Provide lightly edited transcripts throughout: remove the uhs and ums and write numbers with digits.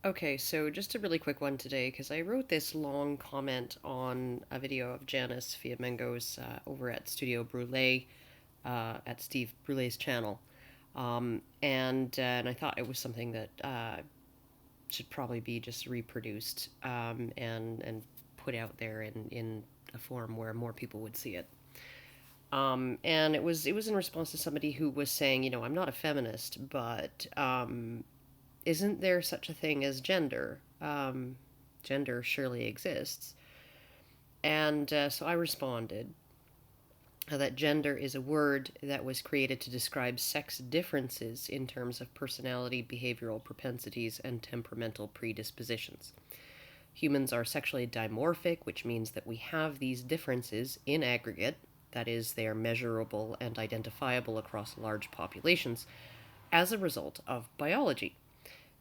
Okay, so just a really quick one today because I wrote this long comment on a video of Janice Fiamengo's over at Studio Brule at Steve Brule's channel, and I thought it was something that should probably be just reproduced and put out there in a form where more people would see it. And it was in response to somebody who was saying, I'm not a feminist, but isn't there such a thing as gender? Gender surely exists. And so I responded that gender is a word that was created to describe sex differences in terms of personality, behavioral propensities, and temperamental predispositions. Humans are sexually dimorphic, which means that we have these differences in aggregate, that is, they are measurable and identifiable across large populations, as a result of biology.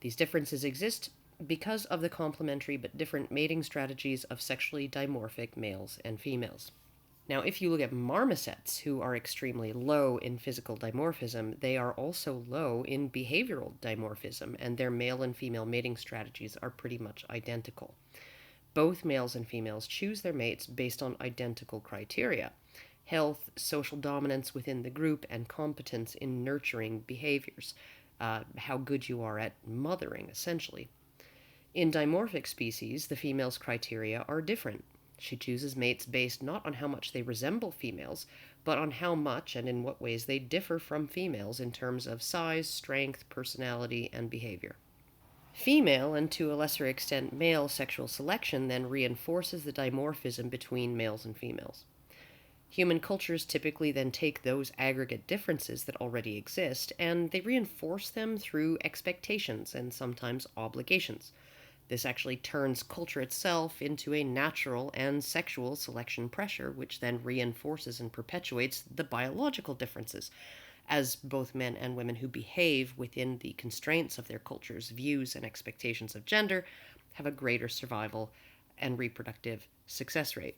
These differences exist because of the complementary but different mating strategies of sexually dimorphic males and females. Now, if you look at marmosets, who are extremely low in physical dimorphism, they are also low in behavioral dimorphism, and their male and female mating strategies are pretty much identical. Both males and females choose their mates based on identical criteria: health, social dominance within the group, and competence in nurturing behaviors. How good you are at mothering, essentially. In dimorphic species, the female's criteria are different. She chooses mates based not on how much they resemble females, but on how much and in what ways they differ from females in terms of size, strength, personality, and behavior. Female, and to a lesser extent male, sexual selection then reinforces the dimorphism between males and females. Human cultures typically then take those aggregate differences that already exist and they reinforce them through expectations and sometimes obligations. This actually turns culture itself into a natural and sexual selection pressure, which then reinforces and perpetuates the biological differences, as both men and women who behave within the constraints of their culture's views and expectations of gender have a greater survival and reproductive success rate.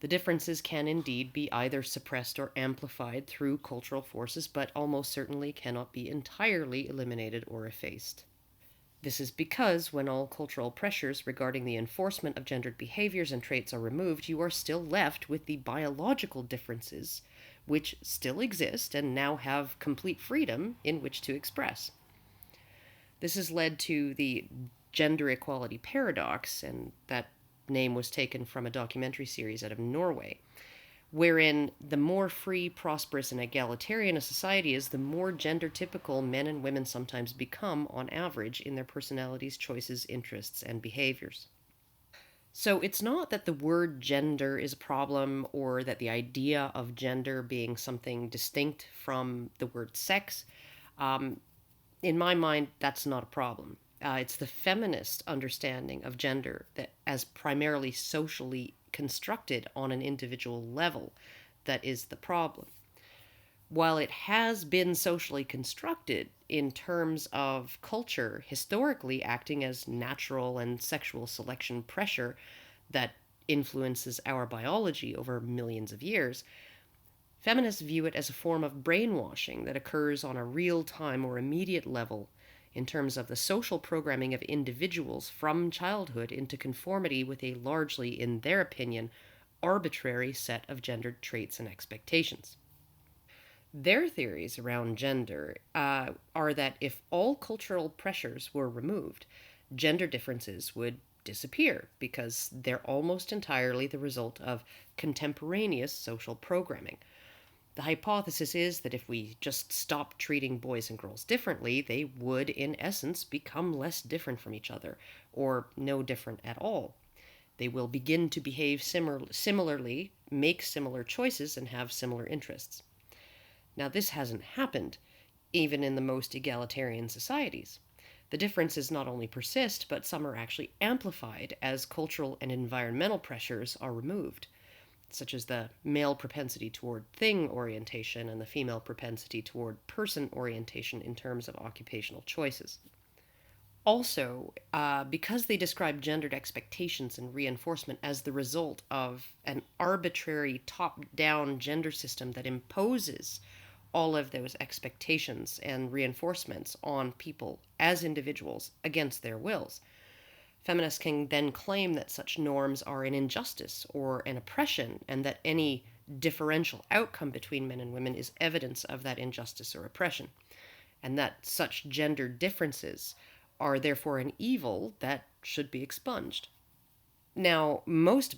The differences can indeed be either suppressed or amplified through cultural forces, but almost certainly cannot be entirely eliminated or effaced. This is because when all cultural pressures regarding the enforcement of gendered behaviors and traits are removed, you are still left with the biological differences, which still exist and now have complete freedom in which to express. This has led to the gender equality paradox, and that name was taken from a documentary series out of Norway, wherein the more free, prosperous, and egalitarian a society is, the more gender typical men and women sometimes become on average in their personalities, choices, interests, and behaviors. So it's not that the word gender is a problem or that the idea of gender being something distinct from the word sex. Um, in my mind, that's not a problem. It's the feminist understanding of gender that, as primarily socially constructed on an individual level, that is the problem. While it has been socially constructed in terms of culture, historically acting as natural and sexual selection pressure that influences our biology over millions of years, feminists view it as a form of brainwashing that occurs on a real time or immediate level in terms of the social programming of individuals from childhood into conformity with a largely, in their opinion, arbitrary set of gendered traits and expectations. Their theories around gender are that if all cultural pressures were removed, gender differences would disappear because they're almost entirely the result of contemporaneous social programming. The hypothesis is that if we just stopped treating boys and girls differently, they would, in essence, become less different from each other, or no different at all. They will begin to behave similarly, make similar choices, and have similar interests. Now, this hasn't happened, even in the most egalitarian societies. The differences not only persist, but some are actually amplified as cultural and environmental pressures are removed, such as the male propensity toward thing orientation and the female propensity toward person orientation in terms of occupational choices. Also, because they describe gendered expectations and reinforcement as the result of an arbitrary top down gender system that imposes all of those expectations and reinforcements on people as individuals against their wills. Feminists can then claim that such norms are an injustice or an oppression, and that any differential outcome between men and women is evidence of that injustice or oppression, and that such gender differences are therefore an evil that should be expunged. Now, most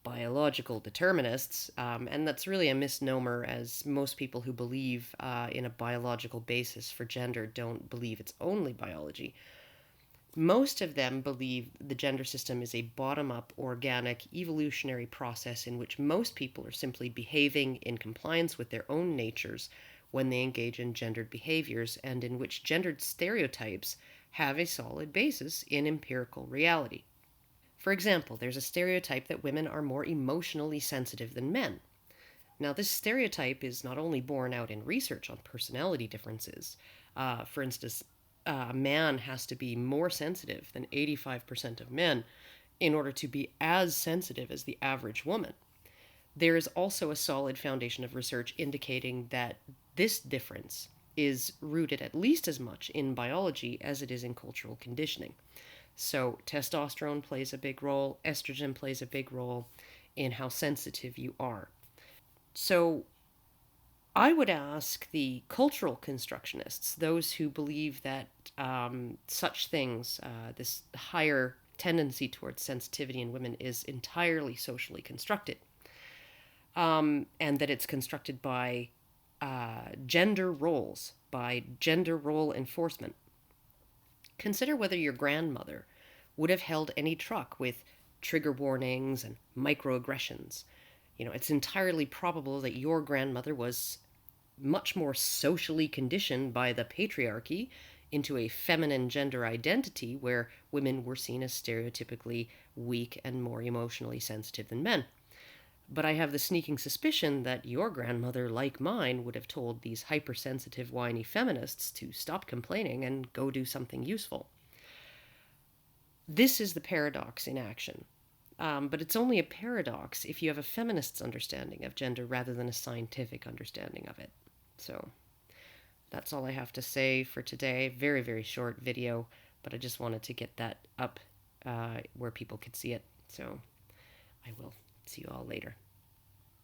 biological determinists, and that's really a misnomer, as most people who believe in a biological basis for gender don't believe it's only biology. Most of them believe the gender system is a bottom up, organic, evolutionary process in which most people are simply behaving in compliance with their own natures when they engage in gendered behaviors, and in which gendered stereotypes have a solid basis in empirical reality. For example, there's a stereotype that women are more emotionally sensitive than men. Now, this stereotype is not only borne out in research on personality differences. For instance, a man has to be more sensitive than 85% of men in order to be as sensitive as the average woman. There is also a solid foundation of research indicating that this difference is rooted at least as much in biology as it is in cultural conditioning. So, testosterone plays a big role, estrogen plays a big role in how sensitive you are. So, I would ask the cultural constructionists, those who believe that such things, this higher tendency towards sensitivity in women, is entirely socially constructed, and that it's constructed by gender roles, by gender role enforcement. Consider whether your grandmother would have held any truck with trigger warnings and microaggressions. It's entirely probable that your grandmother was much more socially conditioned by the patriarchy into a feminine gender identity where women were seen as stereotypically weak and more emotionally sensitive than men. But I have the sneaking suspicion that your grandmother, like mine, would have told these hypersensitive, whiny feminists to stop complaining and go do something useful. This is the paradox in action. But it's only a paradox if you have a feminist's understanding of gender rather than a scientific understanding of it. So that's all I have to say for today. Very, very short video, but I just wanted to get that up where people could see it. So I will see you all later.